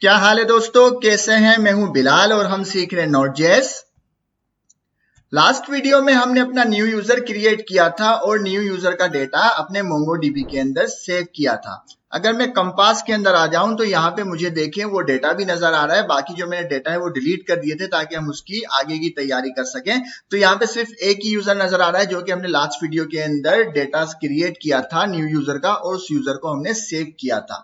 क्या हाल है दोस्तों, कैसे हैं? मैं हूं बिलाल और हम सीख रहे हैं नोड.जेएस। लास्ट वीडियो में हमने अपना न्यू यूजर क्रिएट किया था और न्यू यूजर का डेटा अपने मोंगोडीबी के अंदर सेव किया था। अगर मैं कंपास के अंदर आ जाऊं तो यहाँ पे मुझे देखें वो डेटा भी नजर आ रहा है। बाकी जो मेरे डेटा है वो डिलीट कर दिए थे ताकि हम उसकी आगे की तैयारी कर सकें। तो यहाँ पे सिर्फ एक ही यूजर नजर आ रहा है जो कि हमने लास्ट वीडियो के अंदर डेटा क्रिएट किया था न्यू यूजर का, और उस यूजर को हमने सेव किया था।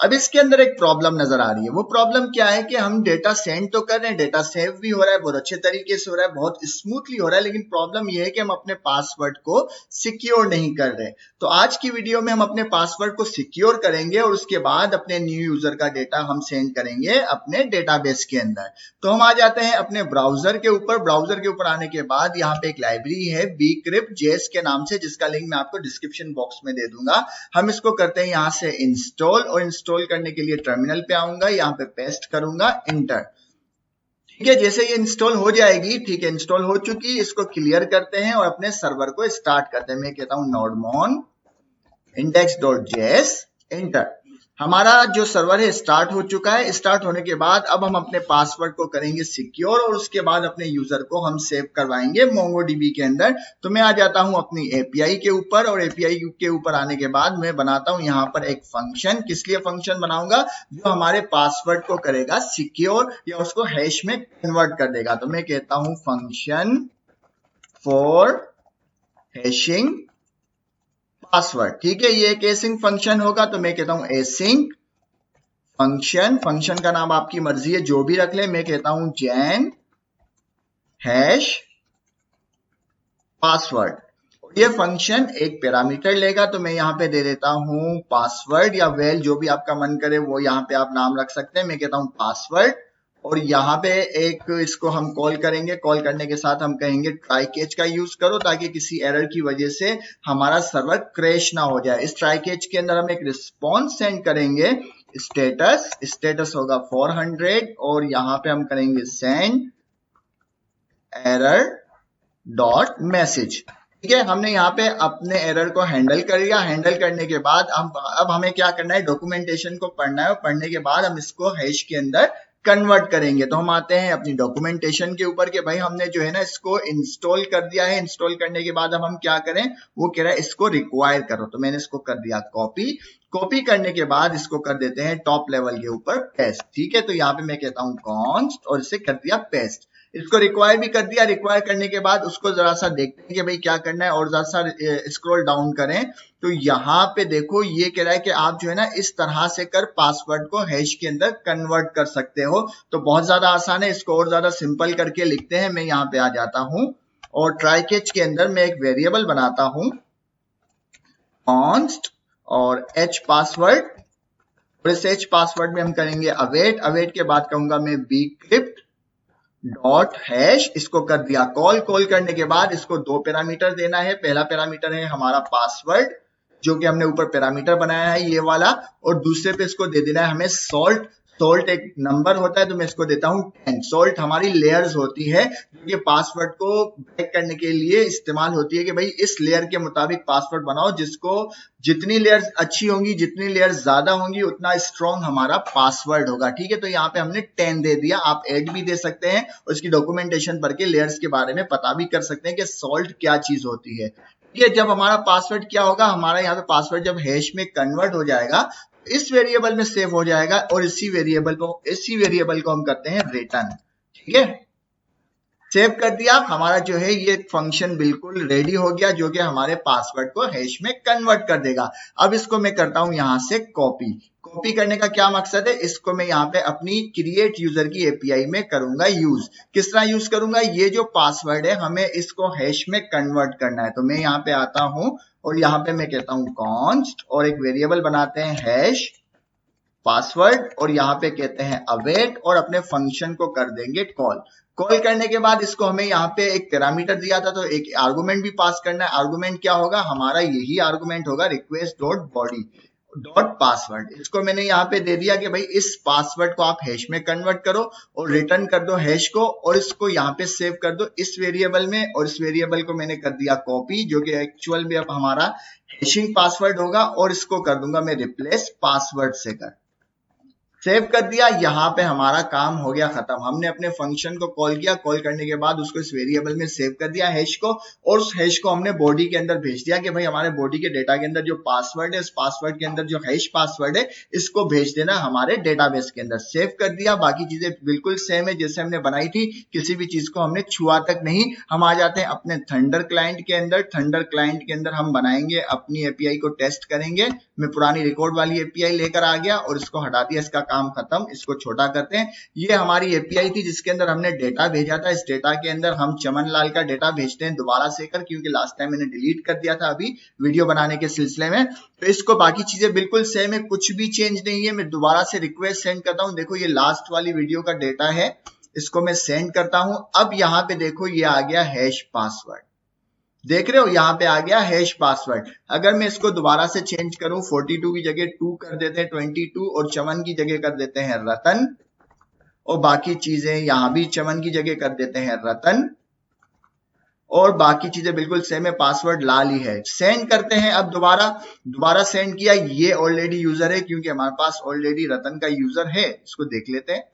अब इसके अंदर एक प्रॉब्लम नजर आ रही है। वो प्रॉब्लम क्या है कि हम डेटा सेंड तो कर रहे हैं, डेटा सेव भी हो रहा है, बहुत अच्छे तरीके से हो रहा है, बहुत स्मूथली हो रहा है, लेकिन प्रॉब्लम ये है कि हम अपने पासवर्ड को सिक्योर नहीं कर रहे। तो आज की वीडियो में हम अपने पासवर्ड को सिक्योर करेंगे और उसके बाद अपने न्यू यूजर का डेटा हम सेंड करेंगे अपने डेटाबेस के अंदर। तो हम आ जाते हैं अपने ब्राउजर के ऊपर। ब्राउजर के ऊपर आने के बाद यहाँ पे एक लाइब्रेरी है bcrypt.js के नाम से, जिसका लिंक मैं आपको डिस्क्रिप्शन बॉक्स में दे दूंगा। हम इसको करते हैं यहाँ से इंस्टॉल, और इंस्टॉल करने के लिए टर्मिनल पे आऊंगा, यहाँ पे पेस्ट करूंगा, इंटर। ठीक है, जैसे ये इंस्टॉल हो जाएगी, ठीक है इंस्टॉल हो चुकी, इसको क्लियर करते हैं और अपने सर्वर को स्टार्ट करते हैं। मैं कहता हूं nodemon index.js, इंटर। हमारा जो सर्वर है स्टार्ट हो चुका है। स्टार्ट होने के बाद अब हम अपने पासवर्ड को करेंगे सिक्योर और उसके बाद अपने यूजर को हम सेव करवाएंगे मोंगोडीबी के अंदर। तो मैं आ जाता हूं अपनी एपीआई के ऊपर, और एपीआई के ऊपर आने के बाद मैं बनाता हूं यहां पर एक फंक्शन। किस लिए फंक्शन बनाऊंगा? जो हमारे पासवर्ड को करेगा सिक्योर या उसको हैश में कन्वर्ट कर देगा। तो मैं कहता हूं फंक्शन फॉर हैशिंग पासवर्ड। ठीक है, ये एक एसिंक फंक्शन होगा, तो मैं कहता हूं एसिंक फंक्शन। फंक्शन का नाम आपकी मर्जी है, जो भी रख ले। मैं कहता हूं जैन हैश पासवर्ड। ये फंक्शन एक पैरामीटर लेगा, तो मैं यहाँ पे दे देता हूं पासवर्ड या वेल, जो भी आपका मन करे वो यहाँ पे आप नाम रख सकते हैं। मैं कहता हूं पासवर्ड, और यहाँ पे एक इसको हम कॉल करेंगे। कॉल करने के साथ हम कहेंगे ट्राई कैच का यूज करो, ताकि किसी एरर की वजह से हमारा सर्वर क्रैश ना हो जाए। इस ट्राई कैच के अंदर हम एक रिस्पॉन्स सेंड करेंगे। स्टेटस होगा 400, और यहाँ पे हम करेंगे सेंड एरर डॉट मैसेज। ठीक है, हमने यहाँ पे अपने एरर को हैंडल कर लिया। हैंडल करने के बाद अब हमें क्या करना है, डॉक्यूमेंटेशन को पढ़ना है, और पढ़ने के बाद हम इसको हैश के अंदर कन्वर्ट करेंगे। तो हम आते हैं अपनी डॉक्यूमेंटेशन के ऊपर कि भाई हमने जो है ना इसको इंस्टॉल कर दिया है। इंस्टॉल करने के बाद अब हम क्या करें, वो कह रहा है इसको रिक्वायर करो। तो मैंने इसको कर दिया कॉपी। कॉपी करने के बाद इसको कर देते हैं टॉप लेवल के ऊपर पेस्ट। ठीक है, तो यहाँ पे मैं कहता हूँ कॉन्स्ट, और इसे कर दिया पेस्ट। इसको रिक्वायर भी कर दिया। रिक्वायर करने के बाद उसको जरा सा देखते हैं कि भाई क्या करना है, और जरा सा स्क्रॉल डाउन करें तो यहाँ पे देखो ये कह रहा है कि आप जो है ना इस तरह से कर पासवर्ड को हैश के अंदर कन्वर्ट कर सकते हो। तो बहुत ज्यादा आसान है, इसको और ज्यादा सिंपल करके लिखते हैं। मैं यहाँ पे आ जाता हूँ और ट्राई कैच के अंदर मैं एक वेरिएबल बनाता हूँ कॉन्स्ट और एच पासवर्ड, और इस एच पासवर्ड में हम करेंगे अवेट। अवेट के बाद कहूंगा मैं bcrypt डॉट हैश, इसको कर दिया कॉल। कॉल करने के बाद इसको दो पैरामीटर देना है। पहला पैरामीटर है हमारा पासवर्ड, जो कि हमने ऊपर पैरामीटर बनाया है ये वाला, और दूसरे पे इसको दे देना है हमें सॉल्ट। सॉल्ट एक नंबर होता है, तो मैं इसको देता हूं 10। सॉल्ट हमारी लेयर्स होती है, जो कि पासवर्ड को ब्रेक करने के लिए इस्तेमाल होती है कि भाई इस लेयर के मुताबिक पासवर्ड बनाओ, जिसको जितनी लेयर्स अच्छी होंगी, जितनी लेयर्स ज्यादा होंगी, उतना स्ट्रॉन्ग हमारा पासवर्ड होगा। ठीक है, तो यहाँ पे हमने 10 दे दिया। आप ऐड भी दे सकते हैं, और इसकी डॉक्यूमेंटेशन पढ़ के लेयर्स के बारे में पता भी कर सकते हैं कि सॉल्ट क्या चीज होती है। ये जब हमारा पासवर्ड क्या होगा, हमारा यहाँ पे पासवर्ड जब हैश में कन्वर्ट हो जाएगा इस वेरिएबल में सेव हो जाएगा, और इसी वेरिएबल को हम करते हैं रिटर्न। ठीक है, सेव कर दिया। हमारा जो है ये फंक्शन बिल्कुल रेडी हो गया, जो कि हमारे पासवर्ड को हैश में कन्वर्ट कर देगा। अब इसको मैं करता हूं यहां से कॉपी। कॉपी करने का क्या मकसद है, इसको मैं यहाँ पे अपनी क्रिएट यूजर की एपीआई में करूंगा यूज। किस तरह यूज करूंगा, ये जो पासवर्ड है हमें इसको हैश में कन्वर्ट करना है। तो मैं यहाँ पे आता हूं और यहाँ पे मैं कहता हूं कॉन्स्ट, और एक वेरिएबल बनाते हैं हैश पासवर्ड, और यहाँ पे कहते हैं अवेट, और अपने फंक्शन को कर देंगे कॉल। कॉल करने के बाद इसको हमें यहाँ पे एक पैरामीटर दिया था, तो एक आर्गुमेंट भी पास करना है। आर्गुमेंट क्या होगा, हमारा यही आर्गुमेंट होगा request dot body dot password. इसको मैंने यहाँ पे दे दिया कि भाई इस पासवर्ड को आप हैश में कन्वर्ट करो और रिटर्न कर दो हैश को, और इसको यहाँ पे सेव कर दो इस वेरिएबल में, और इस वेरिएबल को मैंने कर दिया कॉपी, जो कि एक्चुअल में अब हमारा हैशिंग पासवर्ड होगा, और इसको कर दूंगा मैं रिप्लेस पासवर्ड से कर। सेव कर दिया। यहाँ पे हमारा काम हो गया खत्म। हमने अपने फंक्शन को कॉल किया, कॉल करने के बाद उसको इस वेरिएबल में सेव कर दिया हैश को, और उस हैश को हमने बॉडी के अंदर भेज दिया कि भाई हमारे बॉडी के डेटा के अंदर जो पासवर्ड है, उस पासवर्ड के अंदर जो हैश पासवर्ड है इसको भेज देना हमारे डेटाबेस के अंदर। सेव कर दिया। बाकी चीजें बिल्कुल सेम है जैसे हमने बनाई थी, किसी भी चीज को हमने छुआ तक नहीं। हम आ जाते हैं अपने थंडर क्लाइंट के अंदर। थंडर क्लाइंट के अंदर हम बनाएंगे अपनी एपीआई को टेस्ट करेंगे। मैं पुरानी रिकॉर्ड वाली एपीआई लेकर आ गया और इसको हटा दिया, इसका काम खत्म। इसको छोटा करते हैं। ये हमारी एपीआई थी जिसके अंदर हमने डेटा भेजा था। इस डेटा के अंदर हम चमन लाल का डेटा भेजते हैं दोबारा से कर, क्योंकि लास्ट टाइम मैंने डिलीट कर दिया था अभी वीडियो बनाने के सिलसिले में। तो इसको बाकी चीजें बिल्कुल सेम है, कुछ भी चेंज नहीं है। मैं दोबारा से रिक्वेस्ट सेंड करता हूं। देखो ये लास्ट वाली वीडियो का डेटा है, इसको मैं सेंड करता हूं। अब यहाँ पे देखो ये आ गया हैश पासवर्ड, देख रहे हो यहाँ पे आ गया हैश पासवर्ड। अगर मैं इसको दोबारा से चेंज करूं, 42 की जगह 2 कर देते हैं 22, और चमन की जगह कर देते हैं रतन, और बाकी चीजें यहां भी चमन की जगह कर देते हैं रतन, और बाकी चीजें बिल्कुल सेम है, पासवर्ड लाल ही है। सेंड करते हैं। अब दोबारा सेंड किया। ये ऑलरेडी यूजर है क्योंकि हमारे पास ऑलरेडी रतन का यूजर है। इसको देख लेते हैं,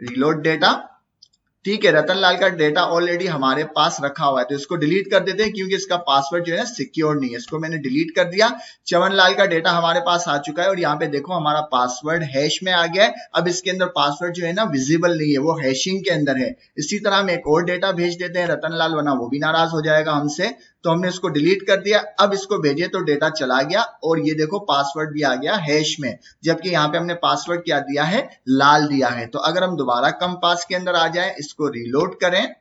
रिलोड डेटा। ठीक है, रतन लाल का डेटा ऑलरेडी हमारे पास रखा हुआ है, तो इसको डिलीट कर देते हैं क्योंकि इसका पासवर्ड जो है ना सिक्योर नहीं है। इसको मैंने डिलीट कर दिया। चमन लाल का डेटा हमारे पास आ चुका है और यहाँ पे देखो हमारा पासवर्ड हैश में आ गया है। अब इसके अंदर पासवर्ड जो है ना विजिबल नहीं है, वो हैशिंग के अंदर है। इसी तरह हम एक और डेटा भेज देते हैं रतन लाल, वरना वो भी नाराज हो जाएगा हमसे। तो हमने इसको डिलीट कर दिया। अब इसको भेजिए तो डेटा चला गया, और ये देखो पासवर्ड भी आ गया हैश में, जबकि यहाँ पे हमने पासवर्ड क्या दिया है, लाल दिया है। तो अगर हम दोबारा कम पास के अंदर आ जाए, इसको रीलोड करें,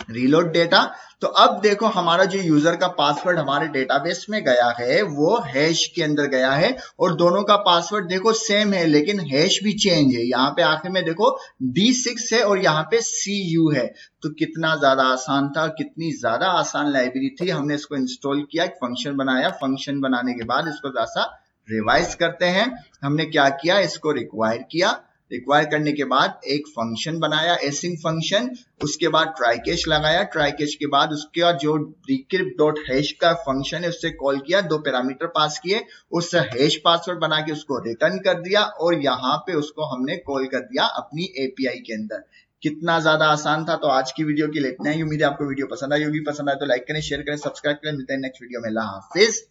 रीलोड डेटा, तो अब देखो हमारा जो यूजर का पासवर्ड हमारे डेटाबेस में गया है वो हैश के अंदर गया है, और दोनों का पासवर्ड देखो सेम है लेकिन हैश भी चेंज है। यहाँ पे आखिर में देखो D6 है और यहाँ पे CU है। तो कितना ज्यादा आसान था, कितनी ज्यादा आसान लाइब्रेरी थी। हमने इसको इंस्टॉल किया, एक फंक्शन बनाया। फंक्शन बनाने के बाद इसको जरा सा रिवाइज करते हैं। हमने क्या किया, इसको रिक्वायर किया। रिक्वायर करने के बाद एक फंक्शन बनाया, एसिंग फंक्शन। उसके बाद ट्राई कैच लगाया। ट्राई कैच के बाद उसके बाद जो decrypt.hash का फंक्शन है उससे कॉल किया, 2 पैरामीटर पास किए, उससे हैश पासवर्ड बना के उसको रिटर्न कर दिया, और यहाँ पे उसको हमने कॉल कर दिया अपनी एपीआई के अंदर। कितना ज्यादा आसान था। तो आज की वीडियो के लिए इतना ही। उम्मीद है आपको वीडियो पसंद आई होगी। पसंद आए तो लाइक करें, शेयर करें, सब्सक्राइब करें। मिलते हैं नेक्स्ट वीडियो में। अल्लाह हाफिज।